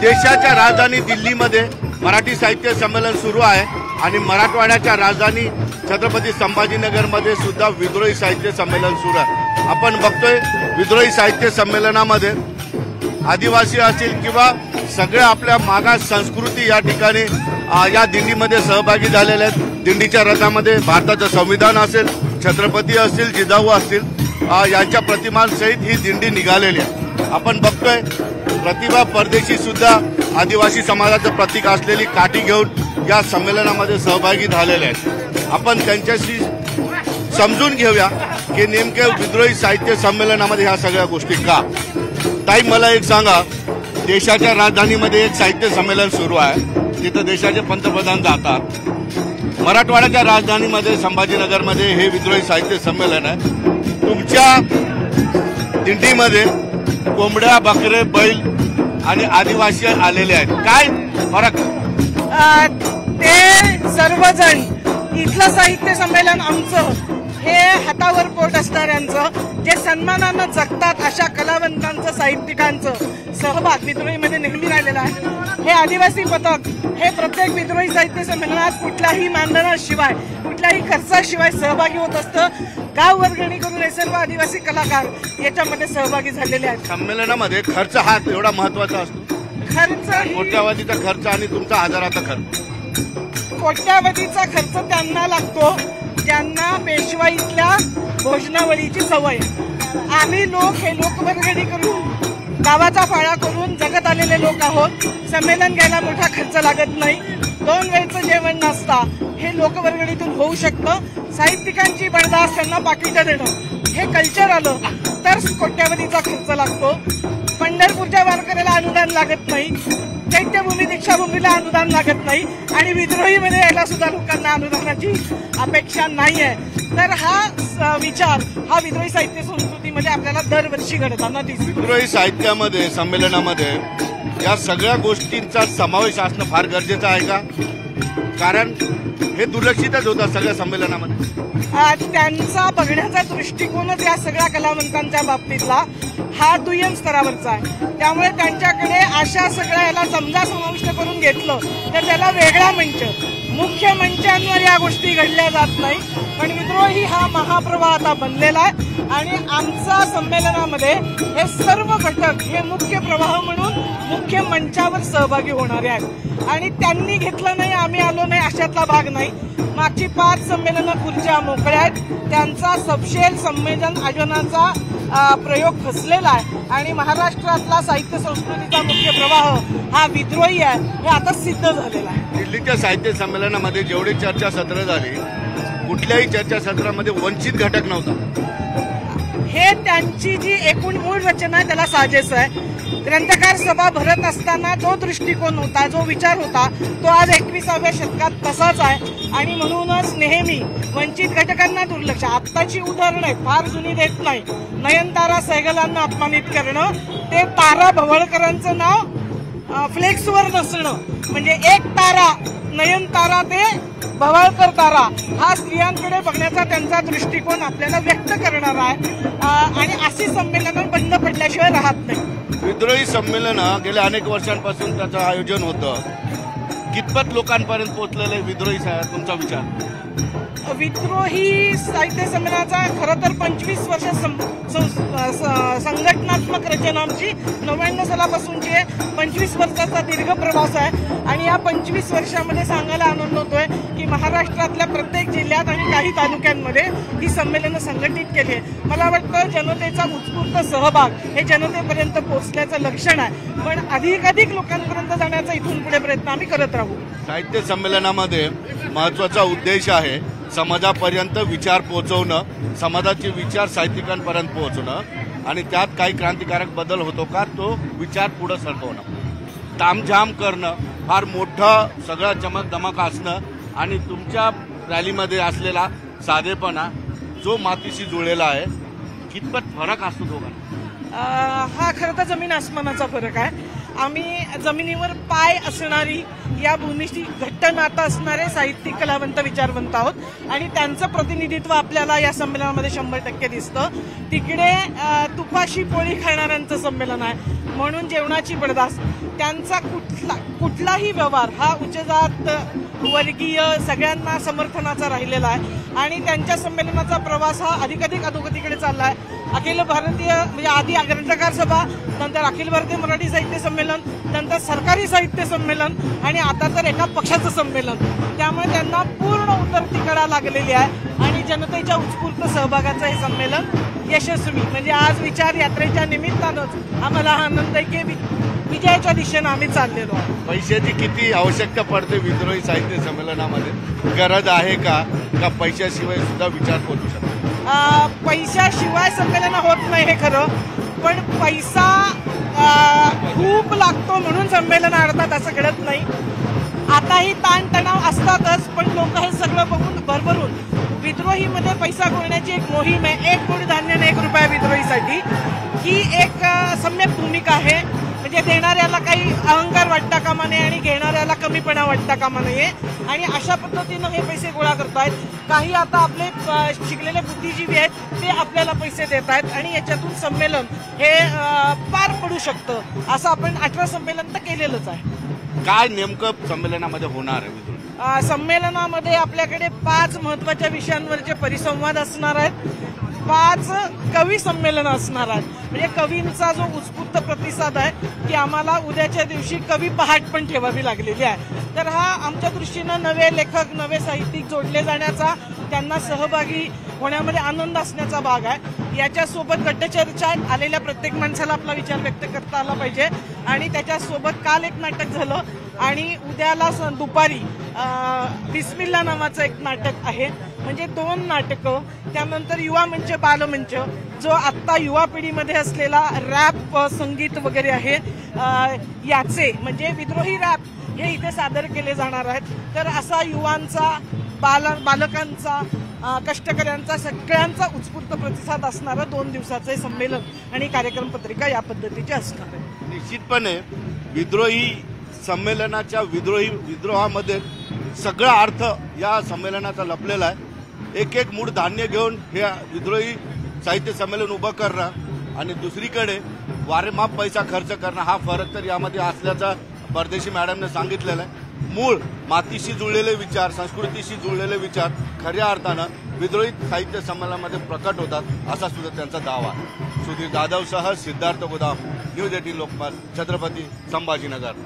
देशाच्या राजधानी दिल्लीमध्ये मराठी साहित्य संमेलन सुरू आहे आणि मराठवाड्याच्या राजधानी छत्रपती संभाजीनगरमध्ये सुद्धा विद्रोही साहित्य संमेलन सुरू आहे। आपण बघतोय विद्रोही साहित्य संमेलनामध्ये आदिवासी असतील किंवा सगळे आपल्या मागास संस्कृती या ठिकाणी या दिंडीमध्ये सहभागी झालेले आहेत। दिंडीच्या रथामध्ये भारताचं संविधान असेल, छत्रपती असतील, जिजाऊ असतील यांच्या प्रतिमांसहित ही दिंडी निघालेली आहे। आपण बघतोय प्रतिभा परदेशी सुद्धा आदिवासी समाजाचं प्रतीक असलेली काठी घेऊन या संमेलनामध्ये सहभागी झालेले आहेत। आपण त्यांच्याशी समजून घेऊया की नेमके विद्रोही साहित्य संमेलनामध्ये ह्या सगळ्या गोष्टी का। ताई, मला एक सांगा, देशाच्या राजधानीमध्ये एक साहित्य संमेलन सुरू आहे, तिथं देशाचे पंतप्रधान जातात। मराठवाड्याच्या राजधानीमध्ये संभाजीनगरमध्ये हे विद्रोही साहित्य संमेलन आहे। तुमच्या दिंडीमध्ये कोंबड्या, बकरे, बैल आणि आदिवासी आलेले आहेत, काय फरक? ते सर्वजण इथलं साहित्य संमेलन आमचं हे हातावर पोट असणाऱ्यांचं, जे सन्मानानं जगतात अशा कलावंतांचं, साहित्यिकांचं सहभाग विद्रोहीमध्ये नेहमी राहिलेला आहे। हे आदिवासी पथक हे प्रत्येक विद्रोही साहित्य संमेलनात कुठल्याही मानधनाशिवाय, कुठल्याही खर्चाशिवाय सहभागी होत असतं। गाव वर्गणी करून सर्व आदिवासी कलाकार याच्यामध्ये सहभागी झालेले आहेत। संमेलनामध्ये खर्च हा एवढा महत्वाचा असतो? खर्च कोट्यावधीचा खर्च आणि तुमचा हजाराचा खर्च? कोट्यावधीचा खर्च त्यांना लागतो ज्यांना पेशवाईतल्या भोजनावळीची सवय। आम्ही लोक हे लोकवर्गणी करून गावाचा फाळा करून जगत आलेले लोक आहोत। संमेलन घ्यायला मोठा खर्च लागत नाही, 2 वेळचं जेवण नाश्ता हे लोकवर्गणीतून होऊ शकतं। साहित्यिकांची बडदास्त त्यांना पाकिटं देणं हे कल्चर आलं तर कोट्यावधीचा खर्च लागतो। पंढरपूरच्या वारकऱ्याला अनुदान लागत नाही, चैत्यभूमी दीक्षाभूमीला अनुदान लागत नाही आणि विद्रोहीमध्ये यायला सुद्धा लोकांना अनुदानाची अपेक्षा नाही आहे। तर हा विचार हा विद्रोही साहित्य संस्कृतीमध्ये आपल्याला दरवर्षी घडताना दिसतो। विद्रोही साहित्यामध्ये संमेलनामध्ये या सगळ्या गोष्टींचा समावेश असणं फार गरजेचं आहे का? कारण हे दुर्लक्षितच होतं सगळ्या संमेलनामध्ये। त्यांचा बघण्याचा दृष्टिकोनच या सगळ्या कलावंतांच्या बाबतीतला हा दुय्यम स्तरावरचा आहे। त्यामुळे त्यांच्याकडे अशा सगळ्या याला समजा समाविष्ट करून घेतलं तर त्याला वेगळा मंच, मुख्य मंचांवर या गोष्टी घडल्या जात नाही। पण विद्रोही हा महाप्रवाह आता बनलेला आहे आणि आमच्या संमेलनामध्ये हे सर्व घटक हे मुख्य प्रवाह म्हणून मुख्य मंचावर सहभागी होणारे आहेत आणि त्यांनी घेतलं नाही, आम्ही आलो नाही अशातला भाग नाही। मागची 5 संमेलनं खुर्च्या मोकळ्या आहेत, त्यांचा सबशेल संमेलन आयोजनाचा प्रयोग फसलेला आहे आणि महाराष्ट्रातला साहित्य संस्कृतीचा मुख्य प्रवाह हा विद्रोही आहे हे आता सिद्ध झालेला आहे। दिल्लीच्या साहित्य संमेलनामध्ये जेवढे चर्चासत्र झाली, कुठल्याही चर्चासत्रामध्ये वंचित घटक नव्हता। हे त्यांची जी एकूण मूळ रचना आहे त्याला साजेस आहे। ग्रंथकार सभा भरत असताना जो दृष्टिकोन होता, जो विचार होता तो आज 21व्या शतकात तसाच आहे आणि म्हणूनच नेहमी वंचित घटकांना दुर्लक्ष। आत्ताची उदाहरणं आहेत, फार जुनी देत नाही, नयनतारा सहगलांना अपमानित करणं, ते तारा भवळकरांचं नाव फ्लेक्सवर नसणं, म्हणजे एक तारा नयनतारा ते भवळकर तारा हा स्त्रियांकडे बघण्याचा त्यांचा दृष्टिकोन आपल्याला व्यक्त करणारा आहे आणि अशी संमेलनं बंद पडल्याशिवाय राहत नाही। विद्रोही संमेलन गेल्या अनेक वर्षांपासून त्याचं आयोजन होतं, कितपत लोकांपर्यंत पोहोचलेलं विद्रोही तुमचा विचार? विद्रोही साहित्य संमेलनाचा खरं तर 25 वर्ष संघटनात्मक रचना आमची 99 सालापासूनची आहे। 25 वर्षाचा दीर्घ प्रवास आहे आणि या 25 वर्षामध्ये सांगायला आनंद होतोय की महाराष्ट्रातल्या प्रत्येक जिल्ह्यात आणि काही तालुक्यांमध्ये ही संमेलनं संघटित केली आहे। मला वाटतं जनतेचा उत्स्फूर्त सहभाग हे जनतेपर्यंत पोहोचण्याचं लक्षण आहे, पण अधिकाधिक लोकांपर्यंत जाण्याचा इथून पुढे प्रयत्न आम्ही करत राहू। साहित्य संमेलनामध्ये महत्वाचा उद्देश आहे समाजापर्यंत विचार पोहोचवणं, समाजाचे विचार साहित्यिकांपर्यंत पोहोचणं आणि त्यात काही क्रांतिकारक बदल होतो का तो विचार पुढे सरकवणं। तामझाम करणं, फार मोठं सगळं चमक दमक असणं आणि तुमच्या रॅलीमध्ये असलेला साधेपणा जो मातीशी जुळलेला आहे, कितपत फरक असतो दोघांना? हा खरं तर जमीन आसमानाचा फरक आहे। आम्ही जमिनीवर पाय असणारी, या भूमीशी घट्ट नातं असणारे साहित्यिक, कलावंत, विचारवंत आहोत आणि त्यांचं प्रतिनिधित्व आपल्याला या संमेलनामध्ये 100% दिसतं। तिकडे तुपाशी पोळी खाणाऱ्यांचं संमेलन आहे म्हणून जेवणाची बडदास्त, त्यांचा कुठलाही व्यवहार हा उच्चजात वर्गीय सगळ्यांना समर्थनाचा राहिलेला आहे आणि त्यांच्या संमेलनाचा प्रवास हा अधिकाधिक अधोगतीकडे चालला आहे. अखिल भारतीय म्हणजे आधी ग्रंथकार सभा, नंतर अखिल भारतीय मराठी साहित्य संमेलन, नंतर सरकारी साहित्य संमेलन आणि आता तर एका पक्षाचं संमेलन. त्यामुळे त्यांना पूर्ण उतरती कळा लागलेली आहे आणि जनतेच्या उत्स्फूर्त सहभागाचं हे संमेलन यशस्वी म्हणजे आज विचार यात्रेच्या निमित्तानंच आम्हाला हा आनंद आहे की विजयाच्या दिशेनं आम्ही चाललेलो आहोत. पैशाची किती आवश्यकता पडते विद्रोही साहित्य संमेलनामध्ये? गरज आहे का पैशाशिवाय सुद्धा विचार करू शकतो? पैशाशिवाय संमेलन होत नाही हे खरं, पण पैसा खूप लागतो म्हणून संमेलन आणतात असं घडत नाही. आताही ताणतणाव असतातच, पण लोक हे सगळं बघून भरभरून विद्रोहीमध्ये पैसा गोळण्याची एक मोहीम आहे. 1 कोटी धान्य आणि 1 रुपया विद्रोहीसाठी ही एक सम्यक भूमिका आहे. म्हणजे देणाऱ्याला काही अहंकार वाटता कामा नये आणि घेणाऱ्याला कमीपणा वाटता कामा नये आणि अशा पद्धतीनं हे पैसे गोळा करतायत. काही आता आपले शिकलेले बुद्धिजीवी आहेत ते आपल्याला पैसे देत आहेत आणि याच्यातून संमेलन हे पार पडू शकतं. असं आपण 18 संमेलन तर केलेलंच आहे. काय नेमकं संमेलनामध्ये होणार आहे? संमेलनामध्ये आपल्याकडे 5 महत्वाच्या विषयांवरचे परिसंवाद असणार आहेत. 5 कवी संमेलन असणार आहेत. म्हणजे कवींचा जो उत्स्फूर्त प्रतिसाद आहे की आम्हाला उद्याच्या दिवशी कवी पहाट पण ठेवावी लागलेली आहे. तर हा आमच्या दृष्टीनं नवे लेखक नवे साहित्यिक जोडले जाण्याचा त्यांना सहभागी होण्यामध्ये आनंद असण्याचा भाग आहे. याच्यासोबत गट्टचर्चा आलेल्या प्रत्येक माणसाला आपला विचार व्यक्त करता आला पाहिजे आणि त्याच्यासोबत काल एक नाटक झालं आणि उद्याला दुपारी बिस्मिल्ला नावाचं एक नाटक आहे. म्हणजे 2 नाटकं. त्यानंतर युवा मंच बालमंच जो आत्ता युवा पिढीमध्ये असलेला रॅप संगीत वगैरे आहे याचे म्हणजे विद्रोही रॅप हे इथे सादर केले जाणार आहेत. तर असा युवांचा बालकांचा कष्टकऱ्यांचा सगळ्यांचा उत्स्फूर्त प्रतिसाद असणारं 2 दिवसाचं हे संमेलन आणि कार्यक्रम पत्रिका या पद्धतीची असणार आहे. निश्चितपणे विद्रोही संमेलनाच्या विद्रोहामध्ये सगळा अर्थ या संमेलनाचा लपलेला आहे. एक मूठ धान्य घेऊन हे विद्रोही साहित्य संमेलन उभं करणं आणि दुसरीकडे वारेमाप पैसा खर्च करणं हा फरक तर यामध्ये असल्याचा परदेशी मॅडमने सांगितलेला आहे. मूळ मातीशी जुळलेले विचार संस्कृतीशी जुळलेले विचार खऱ्या अर्थानं विद्रोही साहित्य संमेलनामध्ये प्रकट होतात असा सुद्धा त्यांचा दावा आहे. सुधीर जाधवसह सिद्धार्थ गोदाम, न्यूज 18 लोकमत, छत्रपती संभाजीनगर.